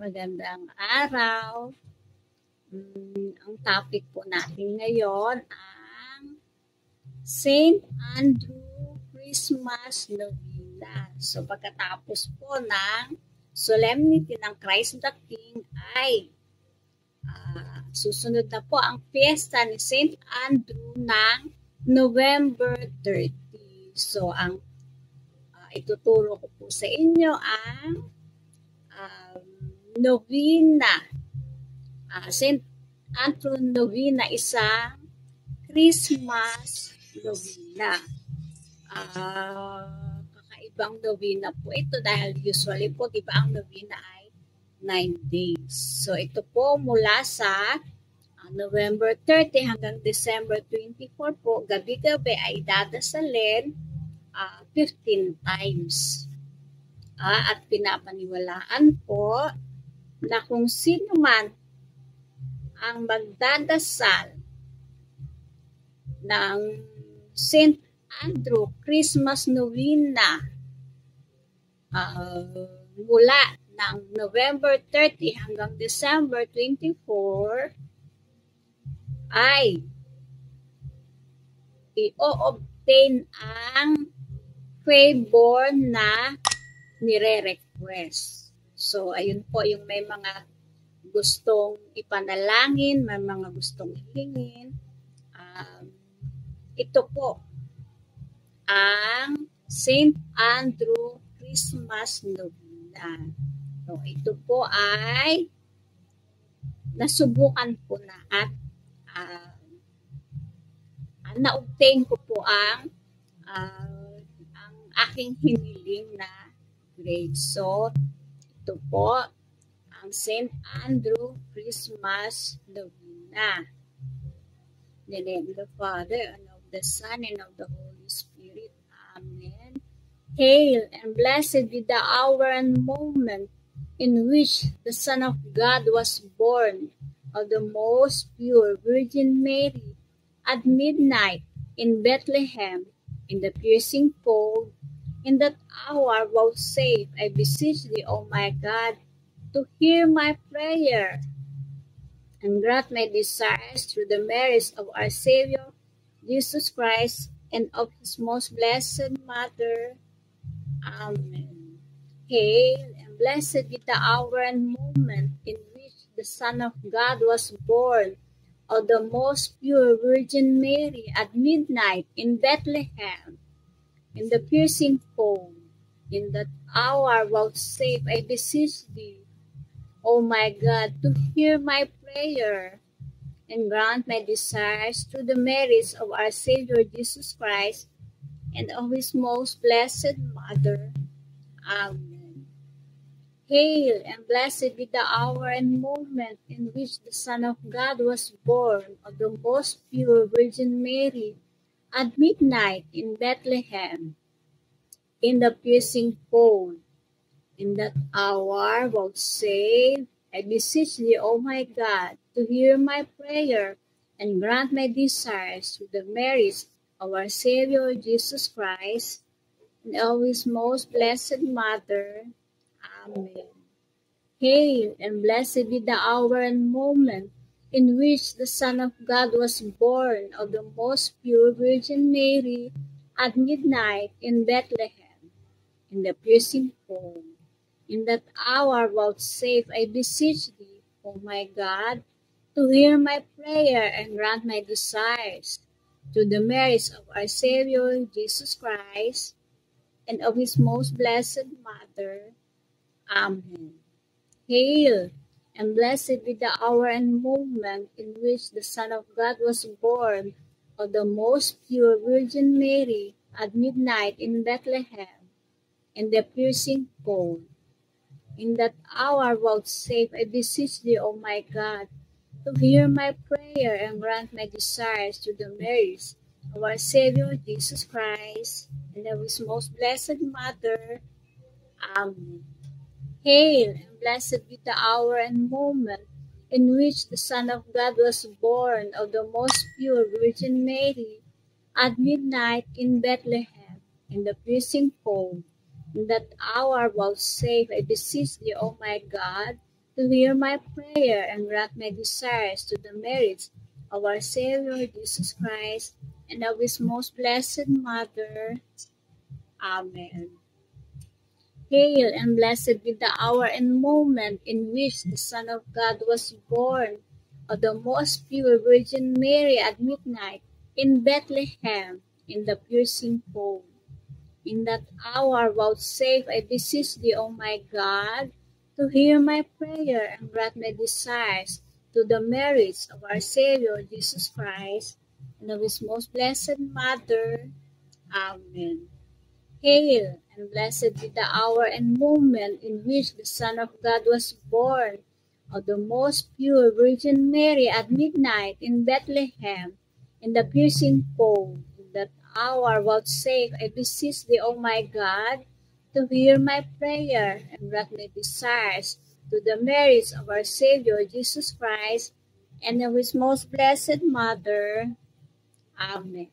Magandang araw. Ang topic po natin ngayon ang St. Andrew Christmas Novena. So pagkatapos po ng Solemnity ng Christ the King ay susunod na po ang fiesta ni St. Andrew ng November 30. So ang ituturo ko po sa inyo ang Novena. St. Andrew Novena, isang Christmas Novena. Kakaibang novena po ito dahil usually po, di ba, ang novena ay 9 days. So ito po mula sa November 30 hanggang December 24 po, gabi-gabi ay dadasalin 15 times. At pinapaniwalaan po na kung sino man ang magdadasal ng St. Andrew Christmas Novena mula ng November 30 hanggang December 24 ay i-obtain ang favor na nire-request. So, ayun po yung may mga gustong ipanalangin, may mga gustong hingin. Ito po ang St. Andrew Christmas Novena. So, ito po ay nasubukan ko na at na-obtain ko po ang aking hiniling na grade. So, ito po ang St. Andrew Christmas Novena. In the name of the Father, and of the Son, and of the Holy Spirit. Amen. Hail and blessed be the hour and moment in which the Son of God was born of the most pure Virgin Mary at midnight in Bethlehem, in the piercing cold. In that hour, vouchsafe, I beseech thee, O my God, to hear my prayer and grant my desires through the merits of our Savior, Jesus Christ, and of his most blessed Mother. Amen. Hail, and blessed be the hour and moment in which the Son of God was born of the most pure Virgin Mary at midnight in Bethlehem, in the piercing cold. In that hour, vouchsafe, I beseech thee, O my God, to hear my prayer and grant my desires through the merits of our Savior Jesus Christ and of his most blessed Mother. Amen. Hail, and blessed be the hour and moment in which the Son of God was born of the most pure Virgin Mary at midnight in Bethlehem, in the piercing cold. In that hour, vouchsafe, I beseech thee, O my God, to hear my prayer and grant my desires through the merits of our Savior Jesus Christ and of his most blessed Mother. Amen. Hail, and blessed be the hour and moment in which the Son of God was born of the most pure Virgin Mary at midnight in Bethlehem, in the piercing cold. In that hour, vouchsafe, I beseech thee, O my God, to hear my prayer and grant my desires through the merits of our Savior Jesus Christ and of his most blessed Mother. Amen. Hail, and blessed be the hour and moment in which the Son of God was born of the most pure Virgin Mary at midnight in Bethlehem, in the piercing cold. In that hour, vouchsafe, I beseech thee, O my God, to hear my prayer and grant my desires through the merits of our Savior Jesus Christ and of his most blessed Mother. Amen. Hail, and blessed be the hour and moment in which the Son of God was born of the most pure Virgin Mary at midnight in Bethlehem, in the piercing cold. In that hour vouchsafe, I beseech thee, O my God, to hear my prayer and grant my desires to the merits of our Savior Jesus Christ and of His most blessed Mother. Amen. Hail and blessed be the hour and moment in which the Son of God was born, of the most pure Virgin Mary at midnight in Bethlehem, in the piercing cold. In that hour vouchsafe, I beseech thee, O my God, to hear my prayer and grant my desires to the merits of our Savior Jesus Christ and of His most blessed Mother. Amen. Hail, and blessed be the hour and moment in which the Son of God was born, of the most pure Virgin Mary at midnight in Bethlehem, in the piercing cold. In that hour vouchsafe, I beseech thee, O my God, to hear my prayer and grant my desires to the merits of our Savior Jesus Christ and of His most blessed Mother. Amen.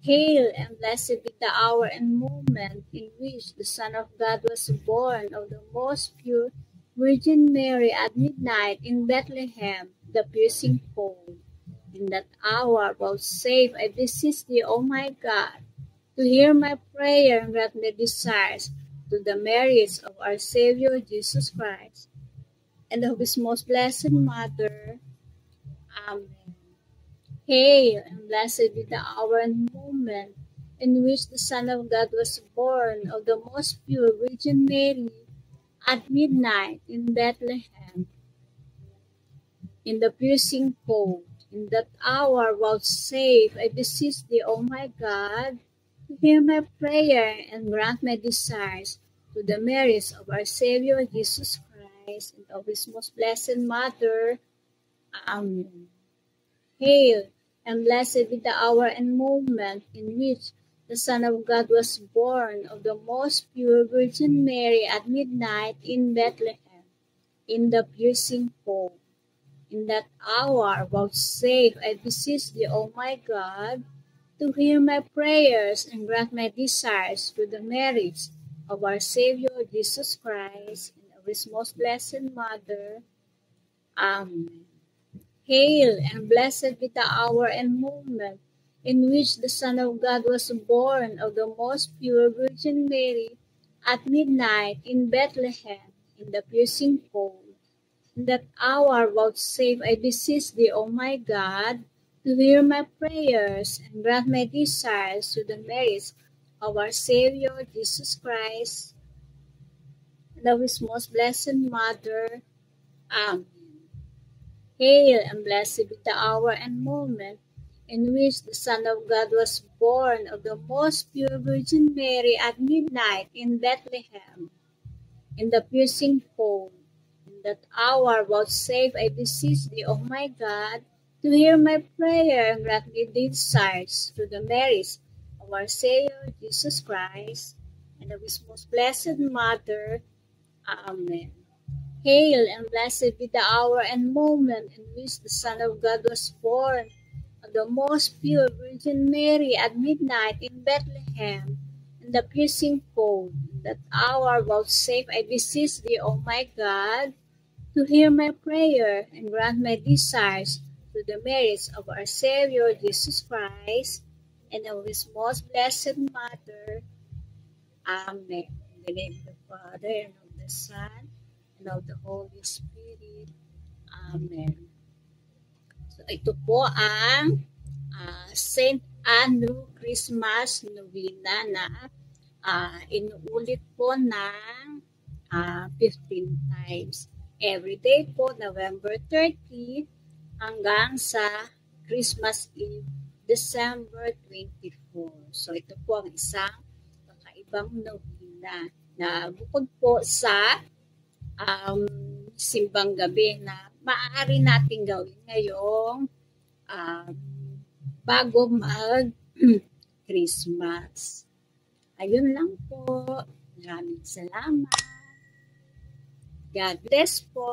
Hail, and blessed be the hour and moment in which the Son of God was born, of the most pure Virgin Mary at midnight in Bethlehem, the piercing cold. In that hour vouchsafe, I beseech thee, O my God, to hear my prayer and grant my desires to the merits of our Savior Jesus Christ and of His most blessed Mother. Amen. Hail, and blessed be the hour and moment in which the Son of God was born, of the most pure Virgin Mary at midnight in Bethlehem, in the piercing cold. In that hour vouchsafe, I beseech thee, O my God, to hear my prayer and grant my desires to the merits of our Savior Jesus Christ and of His most blessed Mother. Amen. Hail, and blessed be the hour and moment in which the Son of God was born, of the most pure Virgin Mary at midnight in Bethlehem, in the piercing cold. In that hour vouchsafe, I beseech thee, O my God, to hear my prayers and grant my desires to the merits of our Savior Jesus Christ and of His most blessed Mother. Amen. Hail, and blessed be the hour and moment in which the Son of God was born, of the most pure Virgin Mary at midnight in Bethlehem, in the piercing cold. In that hour vouchsafe, I beseech thee, O my God, to hear my prayers and grant my desires to the merits of our Savior Jesus Christ and of His most blessed Mother. Amen. Hail, and blessed be the hour and moment in which the Son of God was born, of the most pure Virgin Mary at midnight in Bethlehem, in the piercing cold. In that hour vouchsafe, I beseech thee, O my God, to hear my prayer and grant me desires to the merits of our Savior Jesus Christ and of His most blessed Mother. Amen. Hail, and blessed be the hour and moment in which the Son of God was born, of the most pure Virgin Mary at midnight in Bethlehem, in the piercing cold. In that hour vouchsafe, I beseech thee, O my God, to hear my prayer and grant my desires to the merits of our Savior Jesus Christ and of His most blessed Mother. Amen. In the name of the Father, and of the Son, and of the Holy Spirit. Amen. So ito po ang St. Andrew Christmas Novena na inuulit po ng 15 times. Every day po, November 30 hanggang sa Christmas Eve, December 24. So ito po ang isang kakaibang novena na bukod po sa simbang gabi na maaari nating gawin ngayong bago mag-Christmas. Ayun lang po. Maraming salamat. God bless po.